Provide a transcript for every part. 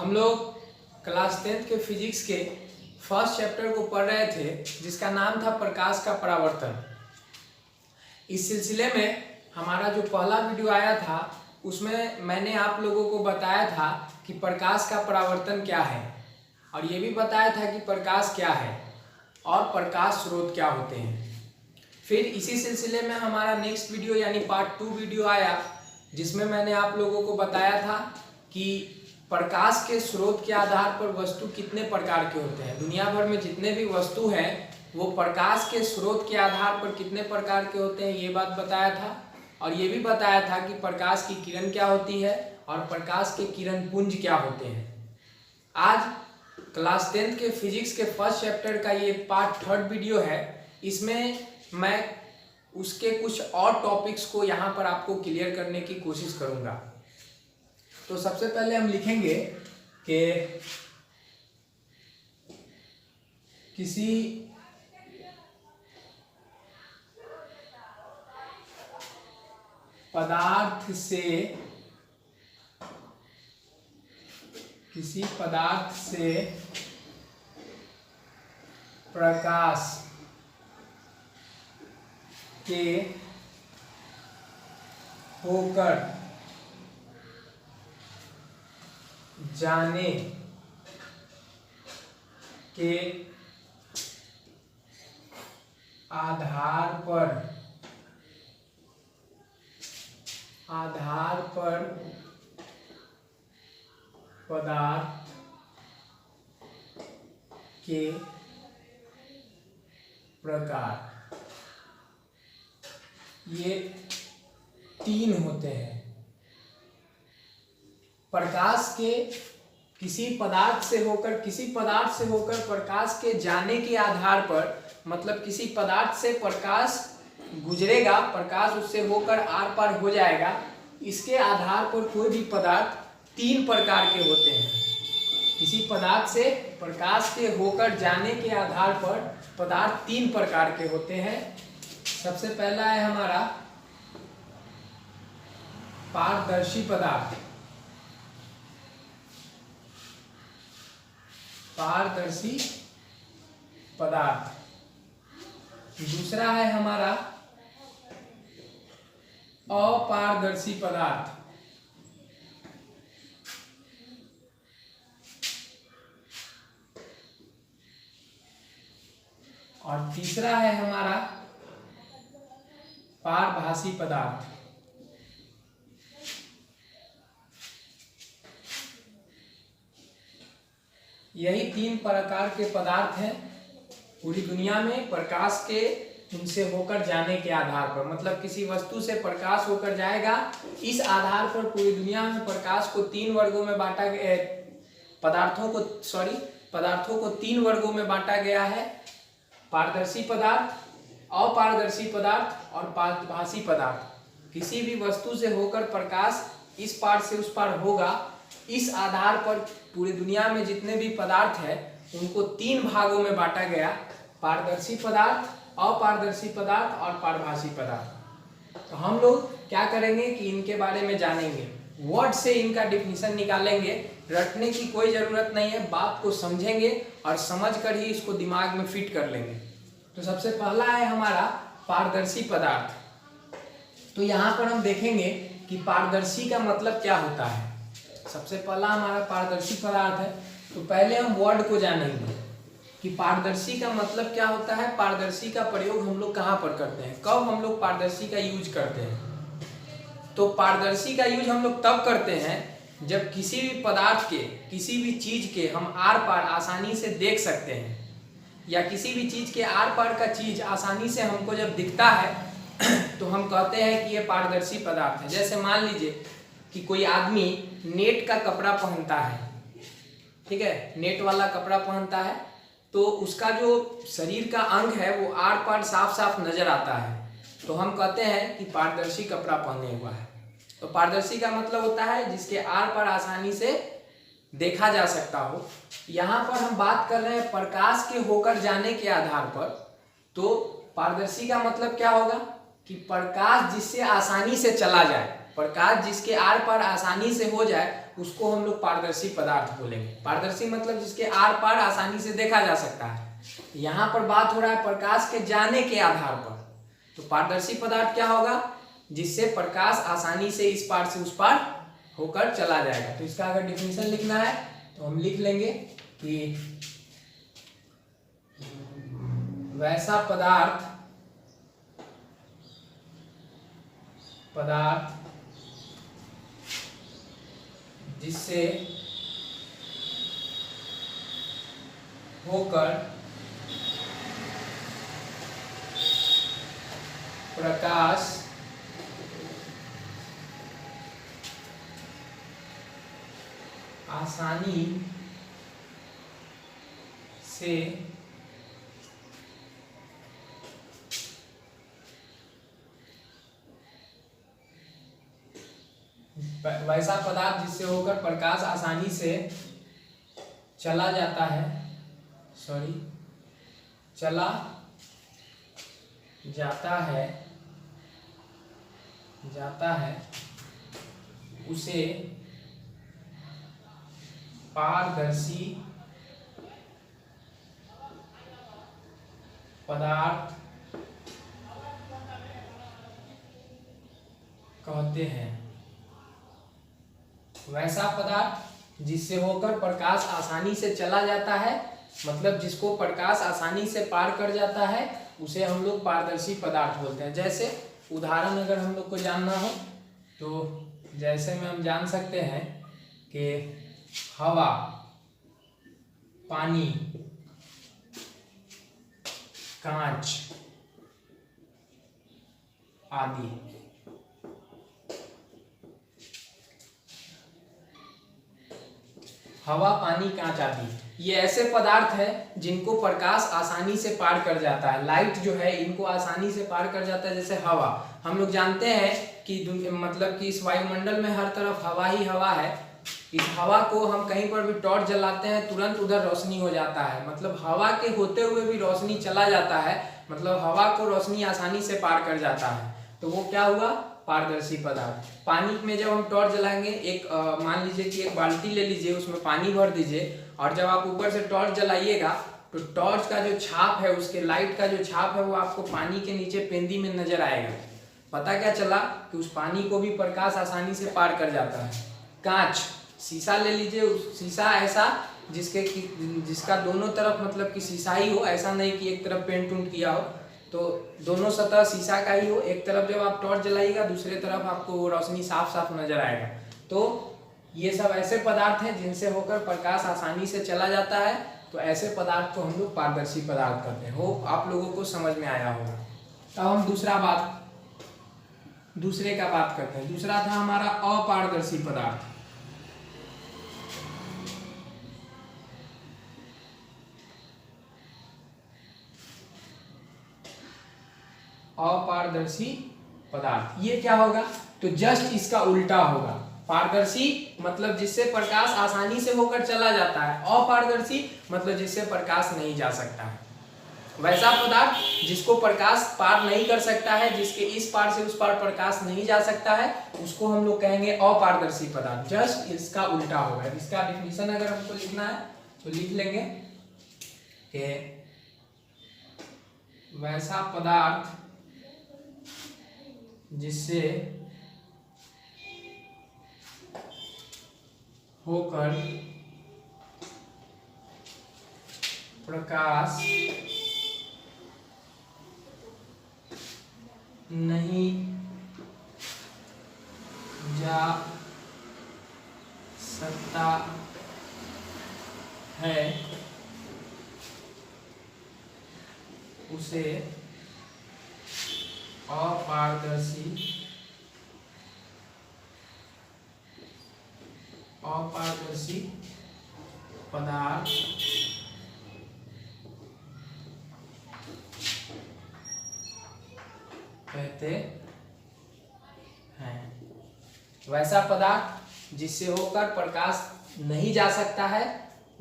हम लोग class 10th के फिजिक्स के फर्स्ट चैप्टर को पढ़ रहे थे जिसका नाम था प्रकाश का परावर्तन। इस सिलसिले में हमारा जो पहला वीडियो आया था उसमें मैंने आप लोगों को बताया था कि प्रकाश का परावर्तन क्या है और ये भी बताया था कि प्रकाश क्या है और प्रकाश स्रोत क्या होते हैं। फिर इसी सिलसिले में हमारा नेक्स्ट वीडियो यानी पार्ट 2 वीडियो आया जिसमें मैंने आप लोगों को बताया था कि प्रकाश के स्रोत के आधार पर वस्तु कितने प्रकार के होते हैं। दुनिया भर में जितने भी वस्तु हैं वो प्रकाश के स्रोत के आधार पर कितने प्रकार के होते हैं ये बात बताया था। और ये भी बताया था कि प्रकाश की किरण क्या होती है और प्रकाश के किरण पुंज क्या होते हैं। आज क्लास 10th के फिजिक्स के फर्स्ट चैप्टर का ये पार्ट 3rd वीडियो है। इसमें मैं उसके कुछ और टॉपिक्स को यहाँ पर आपको क्लियर करने की कोशिश करूँगा। तो सबसे पहले हम लिखेंगे कि किसी पदार्थ से प्रकाश के होकर जाने के आधार पर पदार्थ के प्रकार ये 3 होते हैं। प्रकाश के किसी पदार्थ से होकर प्रकाश के जाने के आधार पर, मतलब किसी पदार्थ से प्रकाश गुजरेगा, प्रकाश उससे होकर आर पार हो जाएगा, इसके आधार पर कोई भी पदार्थ 3 प्रकार के होते हैं। किसी पदार्थ से प्रकाश के होकर जाने के आधार पर पदार्थ 3 प्रकार के होते हैं। सबसे पहला है हमारा पारदर्शी पदार्थ। दूसरा है हमारा अपारदर्शी पदार्थ। और तीसरा है हमारा पारभासी पदार्थ। यही 3 प्रकार के पदार्थ हैं पूरी दुनिया में प्रकाश के उनसे होकर जाने के आधार पर, मतलब किसी वस्तु से प्रकाश होकर जाएगा, इस आधार पर पूरी दुनिया में प्रकाश को 3 वर्गों में बांटा गया, पदार्थों को 3 वर्गों में बांटा गया है। पारदर्शी पदार्थ, अपारदर्शी पदार्थ और पारभासी पदार्थ। किसी भी वस्तु से होकर प्रकाश इस पार से उस पार होगा, इस आधार पर पूरी दुनिया में जितने भी पदार्थ हैं उनको 3 भागों में बांटा गया, पारदर्शी पदार्थ, अपारदर्शी पदार्थ और पारभासी पदार्थ। तो हम लोग क्या करेंगे कि इनके बारे में जानेंगे, वर्ड से इनका डिफिनीशन निकालेंगे। रटने की कोई ज़रूरत नहीं है, बात को समझेंगे और समझकर ही इसको दिमाग में फिट कर लेंगे। तो सबसे पहला है हमारा पारदर्शी पदार्थ। तो यहाँ पर हम देखेंगे कि पारदर्शी का मतलब क्या होता है। सबसे पहला हमारा पारदर्शी पदार्थ है, तो पहले हम वर्ड को जानेंगे कि पारदर्शी का मतलब क्या होता है। पारदर्शी का प्रयोग हम लोग कहाँ पर करते हैं, कब हम लोग पारदर्शी का यूज करते हैं। तो पारदर्शी का यूज हम लोग तब करते हैं जब किसी भी पदार्थ के, किसी भी चीज के हम आर पार आसानी से देख सकते हैं, या किसी भी चीज के आर पार का चीज आसानी से हमको जब दिखता है तो हम कहते हैं कि ये पारदर्शी पदार्थ है। जैसे मान लीजिए कि कोई आदमी नेट का कपड़ा पहनता है, ठीक है, नेट वाला कपड़ा पहनता है, तो उसका जो शरीर का अंग है वो आर पार साफ साफ नजर आता है, तो हम कहते हैं कि पारदर्शी कपड़ा पहने हुआ है। तो पारदर्शी का मतलब होता है जिसके आर पार आसानी से देखा जा सकता हो। यहाँ पर हम बात कर रहे हैं प्रकाश के होकर जाने के आधार पर, तो पारदर्शी का मतलब क्या होगा कि प्रकाश जिससे आसानी से चला जाए, प्रकाश जिसके आर पार आसानी से हो जाए उसको हम लोग पारदर्शी पदार्थ बोलेंगे। पारदर्शी मतलब जिसके आर पार आसानी से देखा जा सकता है। यहाँ पर बात हो रहा है प्रकाश के जाने के आधार पर, तो पारदर्शी पदार्थ क्या होगा? जिससे प्रकाश आसानी से इस पार से उस पार होकर चला जाएगा। तो इसका अगर डिफिनेशन लिखना है तो हम लिख लेंगे कि वैसा पदार्थ जिससे होकर प्रकाश आसानी से वैसा पदार्थ जिससे होकर प्रकाश आसानी से चला जाता है, चला जाता है उसे पारदर्शी पदार्थ कहते हैं। वैसा पदार्थ जिससे होकर प्रकाश आसानी से चला जाता है, मतलब जिसको प्रकाश आसानी से पार कर जाता है, उसे हम लोग पारदर्शी पदार्थ बोलते हैं। जैसे उदाहरण अगर हम लोग को जानना हो तो जैसे में हम जान सकते हैं कि हवा, पानी, कांच आदि। हवा, पानी, कांच आदि ये ऐसे पदार्थ हैं जिनको प्रकाश आसानी से पार कर जाता है। लाइट जो है इनको आसानी से पार कर जाता है। जैसे हवा, हम लोग जानते हैं कि मतलब कि इस वायुमंडल में हर तरफ हवा ही हवा है। इस हवा को हम कहीं पर भी टॉर्च जलाते हैं तुरंत उधर रोशनी हो जाता है, मतलब हवा के होते हुए भी रोशनी चला जाता है, मतलब हवा को रोशनी आसानी से पार कर जाता है। तो वो क्या हुआ? पारदर्शी पदार्थ। पानी में जब हम टॉर्च जलाएंगे, एक मान लीजिए कि एक बाल्टी ले लीजिए, उसमें पानी भर दीजिए और जब आप ऊपर से टॉर्च जलाइएगा तो टॉर्च का जो छाप है, उसके लाइट का जो छाप है वो आपको पानी के नीचे पेंदी में नजर आएगा। पता क्या चला कि उस पानी को भी प्रकाश आसानी से पार कर जाता है। कांच, शीशा ले लीजिए, उस शीशा ऐसा जिसका दोनों तरफ मतलब कि शीशा ही हो, ऐसा नहीं कि एक तरफ पेंट उंट किया हो, तो दोनों सतह शीशा का ही हो। एक तरफ जब आप टॉर्च जलाइएगा दूसरे तरफ आपको रोशनी साफ साफ नजर आएगा। तो ये सब ऐसे पदार्थ हैं जिनसे होकर प्रकाश आसानी से चला जाता है। तो ऐसे पदार्थ को हम लोग पारदर्शी पदार्थ कहते हैं। होप आप लोगों को समझ में आया होगा। अब हम दूसरे का बात करते हैं। दूसरा था हमारा अपारदर्शी पदार्थ। अपारदर्शी पदार्थ ये क्या होगा? तो जस्ट इसका उल्टा होगा। पारदर्शी मतलब जिससे प्रकाश आसानी से होकर चला जाता है, अपारदर्शी मतलब जिससे प्रकाश नहीं जा सकता है। वैसा पदार्थ जिसको प्रकाश पार नहीं कर सकता है, जिसके इस पार से उस पार प्रकाश नहीं जा सकता है, उसको हम लोग कहेंगे अपारदर्शी पदार्थ। जस्ट इसका उल्टा होगा। इसका डिफिनेशन अगर हमको लिखना है तो लिख लेंगे कि वैसा पदार्थ जिससे होकर प्रकाश नहीं जा सकता है, उसे अपारदर्शी पदार्थ कहते हैं। वैसा पदार्थ जिससे होकर प्रकाश नहीं जा सकता है,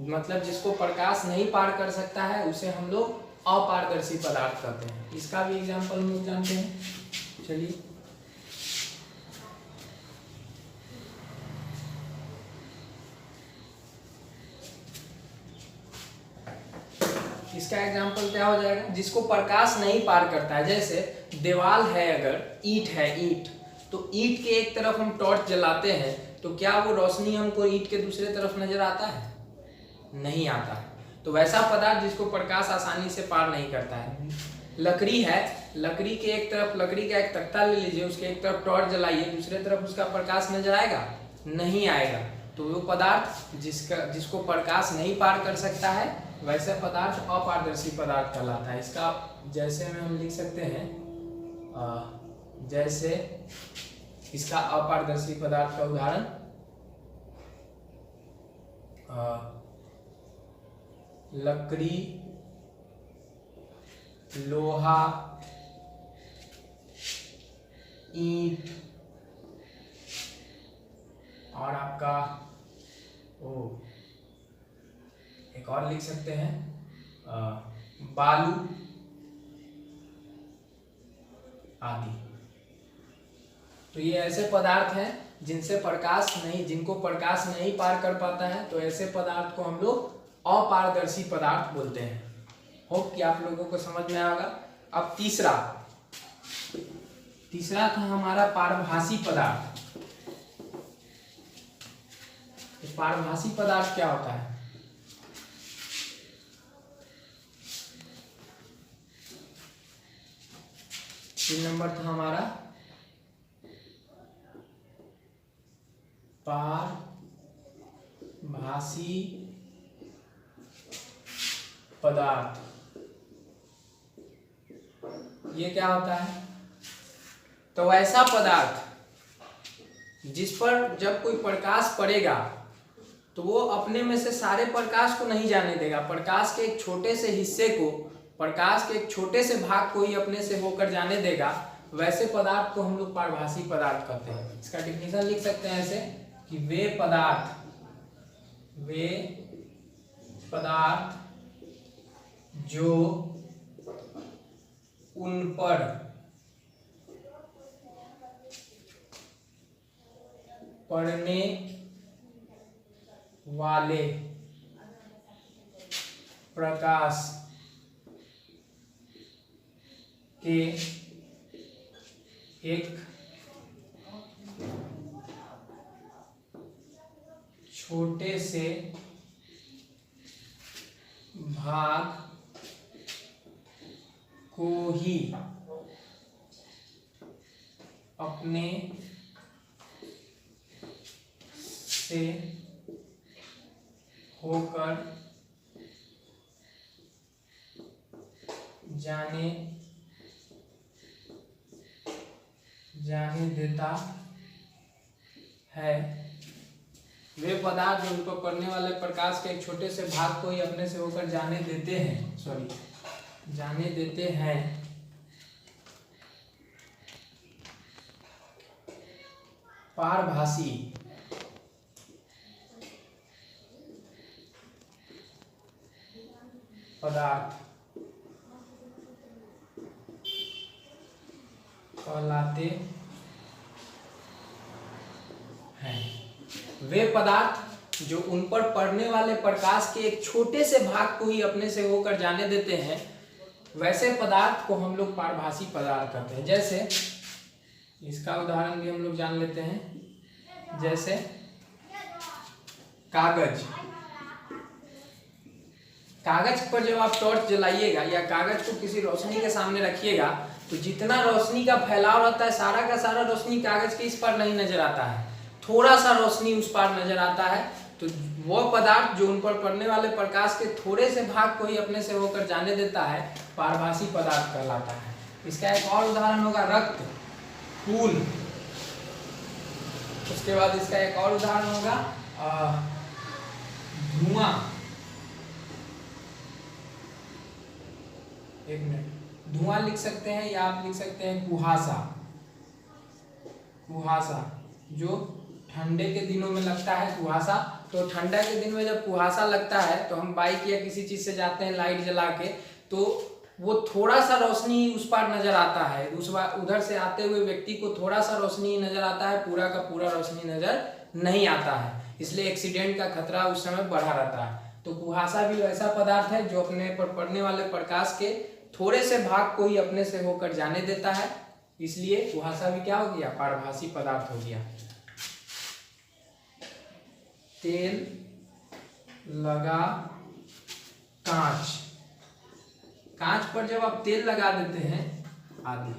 मतलब जिसको प्रकाश नहीं पार कर सकता है, उसे हम लोग अपारदर्शी पदार्थ कहते हैं। इसका भी एग्जांपल हम लोग जानते हैं। चलिए इसका एग्जाम्पल क्या हो जाएगा, जिसको प्रकाश नहीं पार करता है। जैसे दीवार है, अगर ईंट है, ईंट, तो ईंट के एक तरफ हम टॉर्च जलाते हैं तो क्या वो रोशनी हमको ईंट के दूसरे तरफ नजर आता है? नहीं आता है। तो वैसा पदार्थ जिसको प्रकाश आसानी से पार नहीं करता है। लकड़ी है, लकड़ी के एक तरफ, लकड़ी का एक तख्ता ले लीजिए, उसके एक तरफ टॉर्च जलाइए, दूसरे तरफ उसका प्रकाश नजर आएगा? नहीं आएगा। तो वो पदार्थ जिसको प्रकाश नहीं पार कर सकता है, वैसे पदार्थ अपारदर्शी पदार्थ कहलाता है। इसका जैसे में हम लिख सकते हैं, जैसे इसका अपारदर्शी पदार्थ का उदाहरण लकड़ी, लोहा, ईंट और आपका एक और लिख सकते हैं बालू आदि। तो ये ऐसे पदार्थ हैं जिनको प्रकाश नहीं पार कर पाता है, तो ऐसे पदार्थ को हम लोग अपारदर्शी पदार्थ बोलते हैं। होप कि आप लोगों को समझ में आएगा। अब तीसरा था हमारा पारभासी पदार्थ। पारभासी पदार्थ क्या होता है? 3 नंबर था हमारा पारभासी पदार्थ। ये क्या होता है? तो ऐसा पदार्थ जिस पर जब कोई प्रकाश पड़ेगा तो वो अपने में से सारे प्रकाश को नहीं जाने देगा, प्रकाश के एक छोटे से हिस्से को, प्रकाश के एक छोटे से भाग को ही अपने से होकर जाने देगा। वैसे पदार्थ को हम लोग पारभासी पदार्थ कहते हैं। इसका डिफिनेशन लिख सकते हैं ऐसे कि वे पदार्थ जो उन पर पड़ने वाले प्रकाश के एक छोटे से भाग को ही अपने से होकर जाने देता है। वे पदार्थ जो उन पर पड़ने वाले प्रकाश के एक छोटे से भाग को ही अपने से होकर जाने देते हैं पारभासी पदार्थ कहलाते हैं। वे पदार्थ जो उन पर पड़ने वाले प्रकाश के एक छोटे से भाग को ही अपने से होकर जाने देते हैं, वैसे पदार्थ को हम लोग पारभासी पदार्थ कहते हैं। जैसे इसका उदाहरण भी हम लोग जान लेते हैं। जैसे कागज पर जब आप टॉर्च जलाइएगा या कागज को किसी रोशनी के सामने रखिएगा तो जितना रोशनी का फैलाव रहता है, सारा का सारा रोशनी कागज के इस पर नहीं नजर आता है, थोड़ा सा रोशनी उस पर नजर आता है। तो वो पदार्थ जो उन पर पड़ने वाले प्रकाश के थोड़े से भाग को ही अपने से होकर जाने देता है, पारभासी पदार्थ कहलाता है। इसका एक और उदाहरण होगा रक्त, खून। उसके बाद इसका एक और उदाहरण होगा धुआं। एक मिनट, धुआं लिख सकते हैं या आप लिख सकते हैं कुहासा जो ठंडे के दिनों में लगता है। कुहासा, तो ठंडा के दिन में जब कुहासा लगता है तो हम बाइक या किसी चीज से जाते हैं लाइट जला के, तो वो थोड़ा सा रोशनी उस पार नजर आता है, उधर से आते हुए व्यक्ति को थोड़ा सा रोशनी नजर आता है, पूरा का पूरा रोशनी नजर नहीं आता है। इसलिए एक्सीडेंट का खतरा उस समय बढ़ा रहता है। तो कुहासा भी ऐसा पदार्थ है जो अपने पर पड़ने वाले प्रकाश के थोड़े से भाग को ही अपने से होकर जाने देता है, इसलिए कुहासा भी क्या हो गया, पारभासी पदार्थ हो गया। तेल लगा कांच, कांच पर जब आप तेल लगा देते हैं आदि,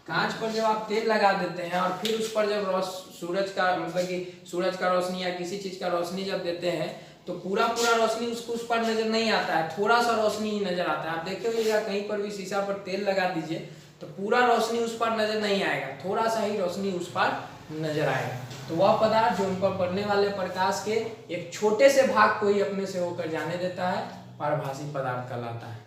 कांच पर जब आप तेल लगा देते हैं और फिर उस पर जब सूरज का मतलब कि सूरज का रोशनी या किसी चीज का रोशनी जब देते हैं तो पूरा रोशनी उसको उस पर नजर नहीं आता है, थोड़ा सा रोशनी ही नजर आता है। आप देखे होइएगा कहीं पर भी शीशा पर तेल लगा दीजिए तो पूरा रोशनी उस पर नजर नहीं आएगा, थोड़ा सा ही रोशनी उस पर नजर आएगा। तो वह पदार्थ जो उन पर पड़ने वाले प्रकाश के एक छोटे से भाग को ही अपने से होकर जाने देता है, पारभासी पदार्थ कहलाता है।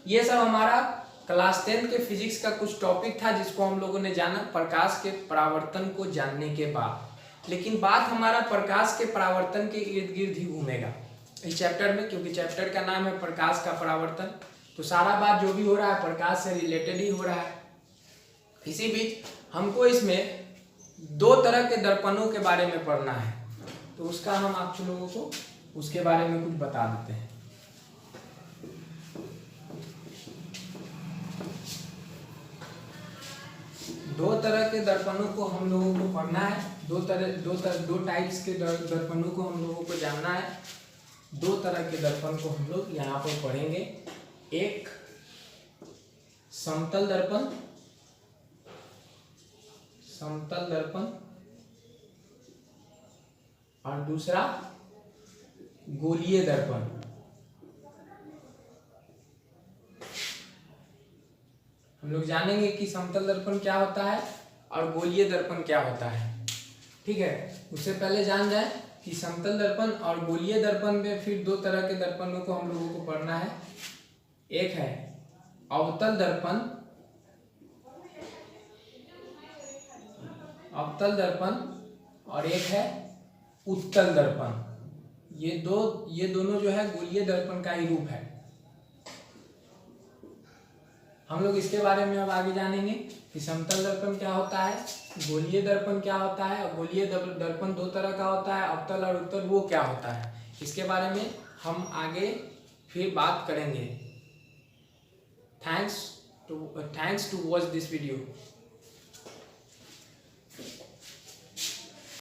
ये सब हमारा क्लास 10 के फिजिक्स का कुछ टॉपिक था जिसको हम लोगों ने जाना प्रकाश के परावर्तन को जानने के बाद। लेकिन बात हमारा प्रकाश के परावर्तन के इर्द गिर्द ही घूमेगा इस चैप्टर में, क्योंकि चैप्टर का नाम है प्रकाश का परावर्तन। तो सारा बात जो भी हो रहा है प्रकाश से रिलेटेड ही हो रहा है। इसी बीच हमको इसमें दो तरह के दर्पणों के बारे में पढ़ना है, तो उसका हम आप लोगों को उसके बारे में कुछ बता देते हैं। दो तरह के दर्पणों को हम लोगों को पढ़ना है, दो टाइप्स के दर्पणों को हम लोगों को जानना है। दो तरह के दर्पण को हम लोग यहाँ पर पढ़ेंगे, एक समतल दर्पण और दूसरा गोलीय दर्पण। हम लोग जानेंगे कि समतल दर्पण क्या होता है और गोलीय दर्पण क्या होता है, ठीक है। उससे पहले जान जाए कि समतल दर्पण और गोलीय दर्पण में फिर दो तरह के दर्पणों को हम लोगों को पढ़ना है। एक है अवतल दर्पण और एक है उत्तल दर्पण। ये दोनों जो है गोलीय दर्पण का ही रूप है। हम लोग इसके बारे में अब आगे जानेंगे कि समतल दर्पण क्या होता है, गोलीय दर्पण क्या होता है, और गोलीय दर्पण दो तरह का होता है, अवतल और उत्तल, वो क्या होता है, इसके बारे में हम आगे फिर बात करेंगे। Thanks to watch this video.